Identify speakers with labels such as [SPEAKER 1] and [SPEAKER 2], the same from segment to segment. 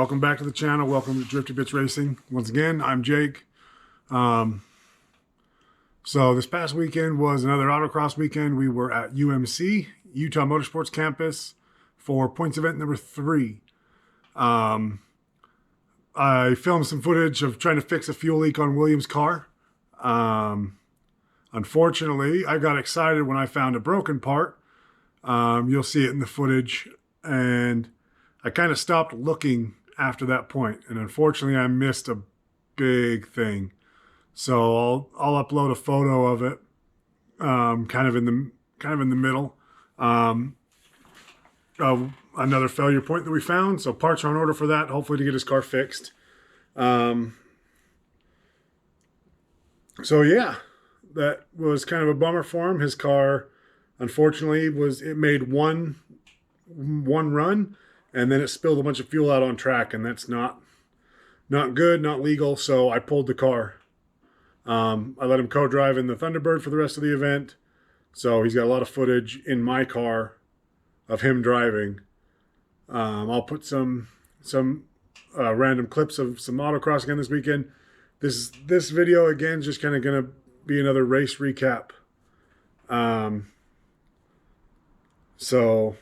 [SPEAKER 1] welcome back to the channel. Welcome to Drifty Bits Racing. Once again, I'm Jake. So this past weekend was another autocross weekend. We were at UMC, Utah Motorsports Campus, for points event number 3. I filmed some footage of trying to fix a fuel leak on Williams' car. Unfortunately, I got excited when I found a broken part. You'll see it in the footage, and I kind of stopped looking after that point, and unfortunately I missed a big thing. So I'll upload a photo of it, kind of in the middle, of another failure point that we found. So parts are on order for that, hopefully to get his car fixed. So yeah, that was kind of a bummer for him. His car, unfortunately, it made one run, and then it spilled a bunch of fuel out on track, and that's not good, not legal. So I pulled the car. I let him co-drive in the Thunderbird for the rest of the event. So he's got a lot of footage in my car of him driving. I'll put some random clips of some autocross again this weekend. This video again is just kind of going to be another race recap. So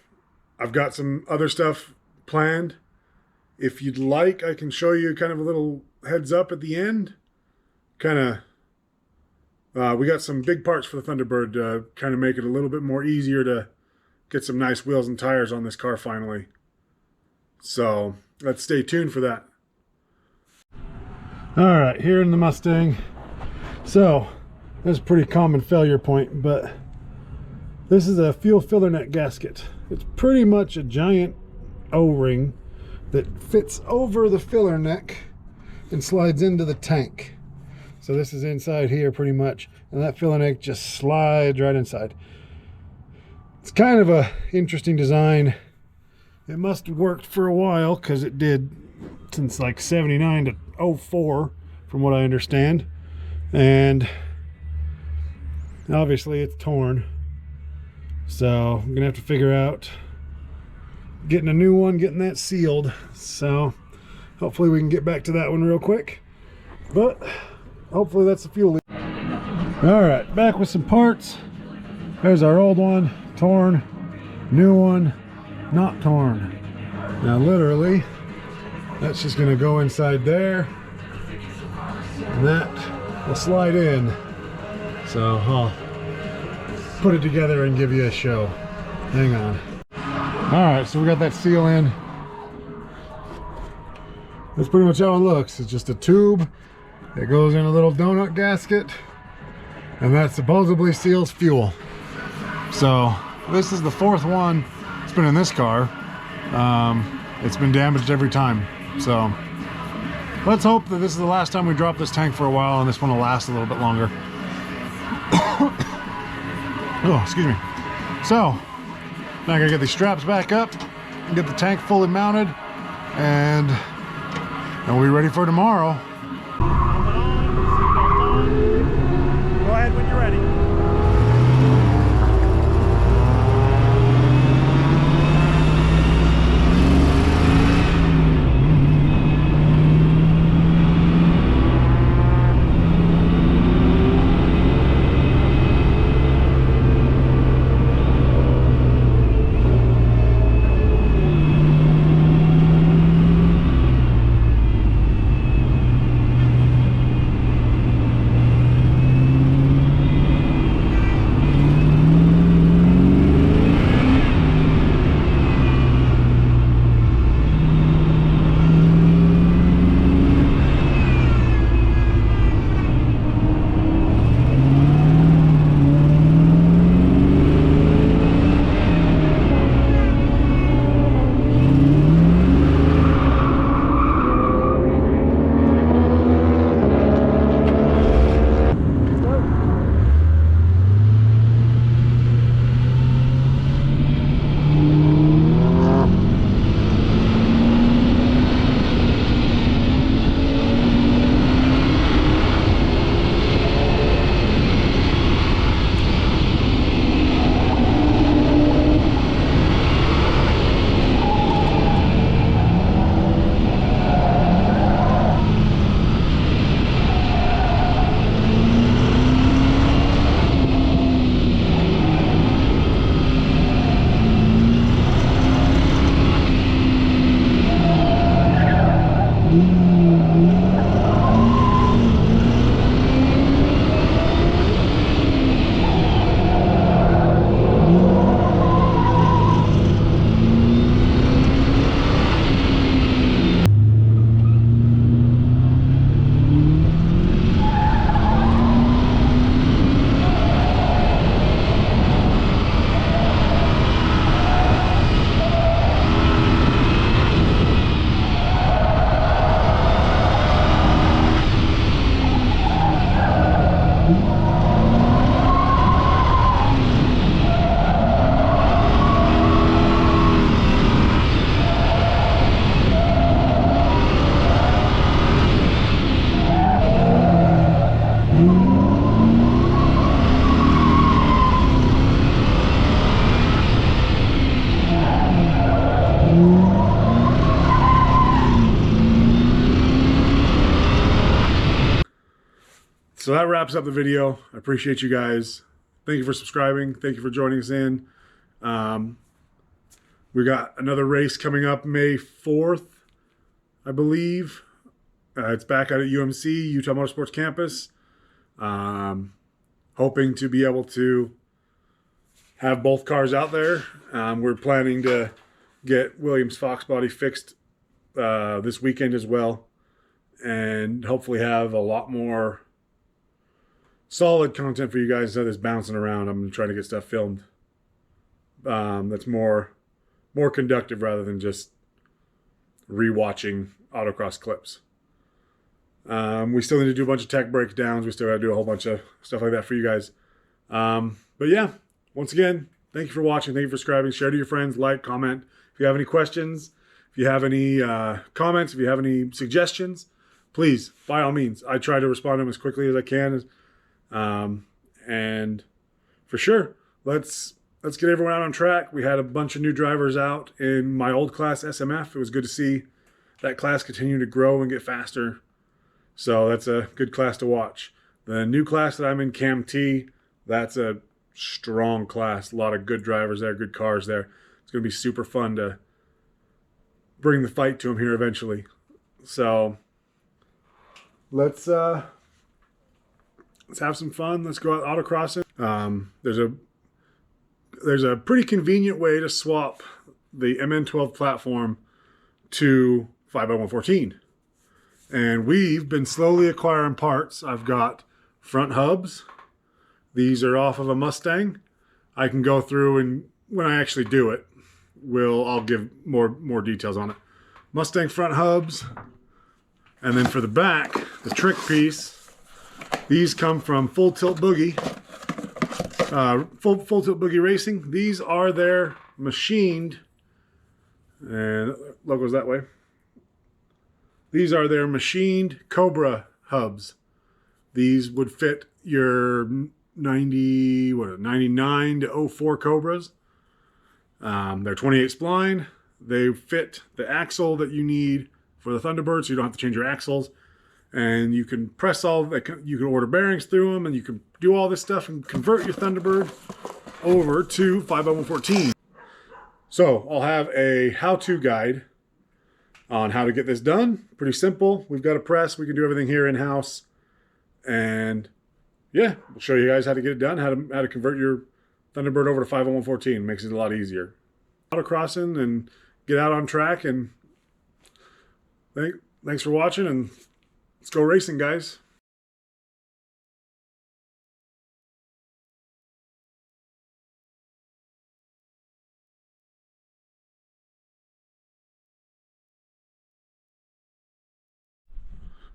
[SPEAKER 1] I've got some other stuff planned. If you'd like, I can show you kind of a little heads up at the end. We got some big parts for the Thunderbird to kind of make it a little bit more easier to get some nice wheels and tires on this car finally. So let's stay tuned for that. All right, here in the Mustang. So that's a pretty common failure point, but this is a fuel filler net gasket. It's pretty much a giant O-ring that fits over the filler neck and slides into the tank. So this is inside here pretty much, and that filler neck just slides right inside. It's kind of a interesting design. It must have worked for a while, because it did since like 79 to 04 from what I understand, and obviously it's torn. So I'm gonna have to figure out getting a new one, getting that sealed. So hopefully we can get back to that one real quick, but hopefully that's the fuel leak. All right, back with some parts. There's our old one, torn. New one, not torn. Now literally, that's just gonna go inside there, and that will slide in. So I'll put it together and give you a show. Hang on. All right, so we got that seal in. That's pretty much how it looks. It's just a tube. It goes in a little donut gasket, and that supposedly seals fuel. So this is the 4th one it's been in this car. It's been damaged every time. So let's hope that this is the last time we drop this tank for a while, and this one will last a little bit longer. Oh, excuse me. So now I gotta get these straps back up and get the tank fully mounted, and we'll be ready for tomorrow.
[SPEAKER 2] Go ahead when you're ready.
[SPEAKER 1] So that wraps up the video. I appreciate you guys. Thank you for subscribing. Thank you for joining us in. We got another race coming up May 4th, I believe. It's back out at UMC, Utah Motorsports Campus. Hoping to be able to have both cars out there. We're planning to get Williams Fox body fixed this weekend as well, and hopefully have a lot more solid content for you guys instead of this bouncing around. I'm trying to get stuff filmed that's more conductive rather than just rewatching autocross clips. We still need to do a bunch of tech breakdowns. We still got to do a whole bunch of stuff like that for you guys. But yeah, once again, thank you for watching. Thank you for subscribing. Share to your friends. Like, comment. If you have any questions, if you have any comments, if you have any suggestions, please, by all means. I try to respond to them as quickly as I can. And for sure, let's get everyone out on track. We had a bunch of new drivers out in my old class, SMF. It was good to see that class continue to grow and get faster. So that's a good class to watch. The new class that I'm in, Cam T, that's a strong class. A lot of good drivers there, good cars there. It's going to be super fun to bring the fight to them here eventually. So let's have some fun. Let's go out autocrossing. There's a pretty convenient way to swap the MN12 platform to 5x114. And we've been slowly acquiring parts. I've got front hubs. These are off of a Mustang. I can go through, and when I actually do it, I'll give more details on it. Mustang front hubs. And then for the back, the trick piece, these come from Full Tilt Boogie. Full Tilt Boogie Racing. These are their machined, and logo's that way. These are their machined Cobra hubs. These would fit your 99 to 04 Cobras. They're 28 spline. They fit the axle that you need for the Thunderbird, so you don't have to change your axles. And you can press you can order bearings through them, and you can do all this stuff and convert your Thunderbird over to 5x114. So I'll have a how-to guide on how to get this done. Pretty simple. We've got a press. We can do everything here in-house. And yeah, we'll show you guys how to get it done, how to convert your Thunderbird over to 5x114. Makes it a lot easier. Autocrossing and get out on track. And thanks for watching, and let's go racing, guys.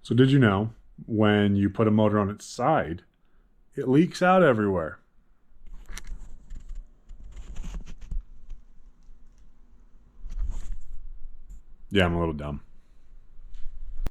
[SPEAKER 1] So did you know when you put a motor on its side, it leaks out everywhere? Yeah, I'm a little dumb.